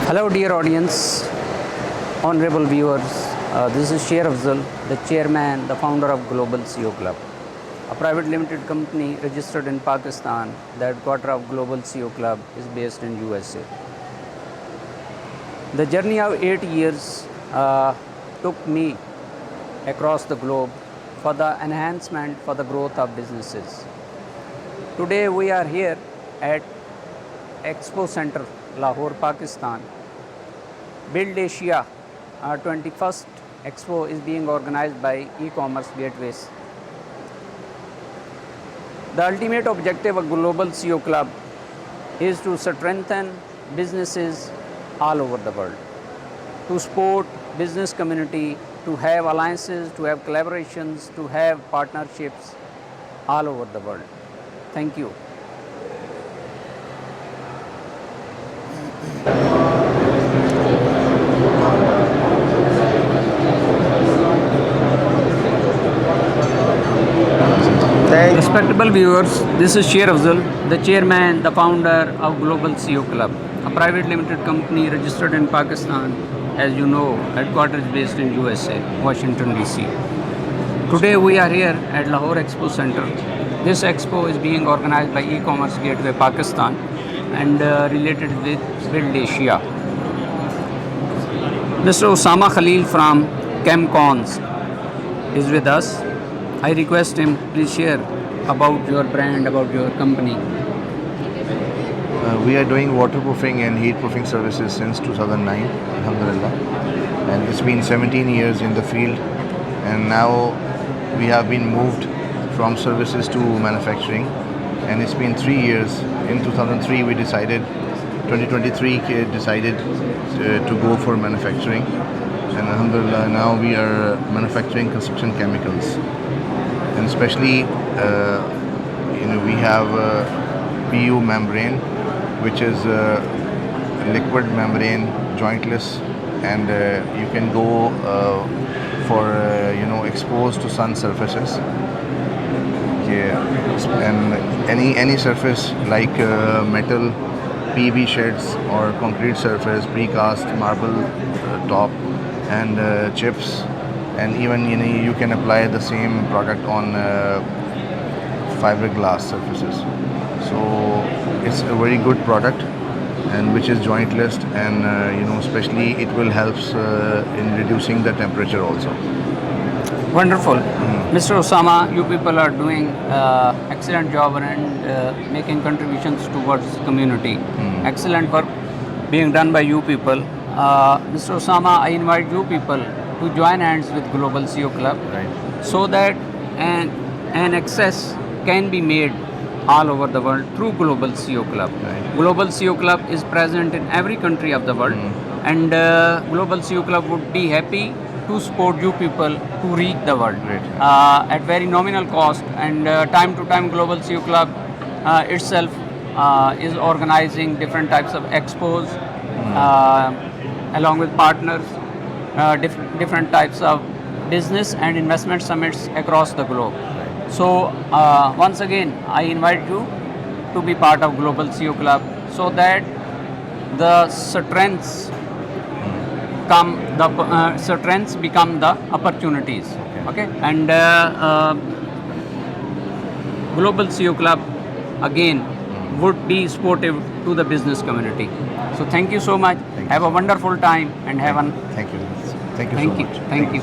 Hello, dear audience, honorable viewers. This is Sher Afzal, the chairman, the founder of Global CEO Club, a private limited company registered in Pakistan. The headquarters of Global CEO Club is based in USA. The journey of 8 years took me across the globe for the enhancement, for the growth of businesses. Today we are here at Expo Center, Lahore, Pakistan. Build Asia, our 21st Expo is being organized by e-commerce gateways. The ultimate objective of Global CEO Club is to strengthen businesses all over the world, to support business community, to have alliances, to have collaborations, to have partnerships all over the world. Thank you. Respectable viewers, this is Sher Afzal, the chairman, the founder of Global CEO Club, a private limited company registered in Pakistan. As you know, headquarters is based in USA, Washington DC. Today we are here at Lahore Expo Center. This expo is being organized by e-commerce gateway Pakistan and related with Build Asia. Mr. Osama Khalil from ChemCons is with us. I request him, please share about your brand, about your company. We are doing waterproofing and heat proofing services since 2009, alhamdulillah. And it's been 17 years in the field, and now we have been moved from services to manufacturing. And it's been 3 years. In 2003 we decided, 2023 decided to go for manufacturing. And alhamdulillah, now we are manufacturing construction chemicals. And especially, we have PU membrane, which is liquid membrane, jointless, and you can go for exposed to sun surfaces. And any surface like metal, PB sheds, or concrete surface, precast, marble top, and chips. And even you can apply the same product on fiberglass surfaces. So it's a very good product, and which is jointless, and especially it will help in reducing the temperature also. Wonderful. Mr. Osama, you people are doing excellent job and making contributions towards community. Excellent work being done by you people. Mr. Osama, I invite you people to join hands with Global CEO Club, Right. so that an access can be made all over the world through Global CEO Club. Right. Global CEO Club is present in every country of the world, and Global CEO Club would be happy to support you people to reach the world at very nominal cost. And time to time Global CEO Club itself is organizing different types of expos along with partners, different types of business and investment summits across the globe. So once again, I invite you to be part of Global CEO Club, so that the strengths become the opportunities. Okay, and Global CEO Club again would be supportive to the business community. So thank you so much. Have a wonderful time and have an Thank you. Thank you so much. Thank you.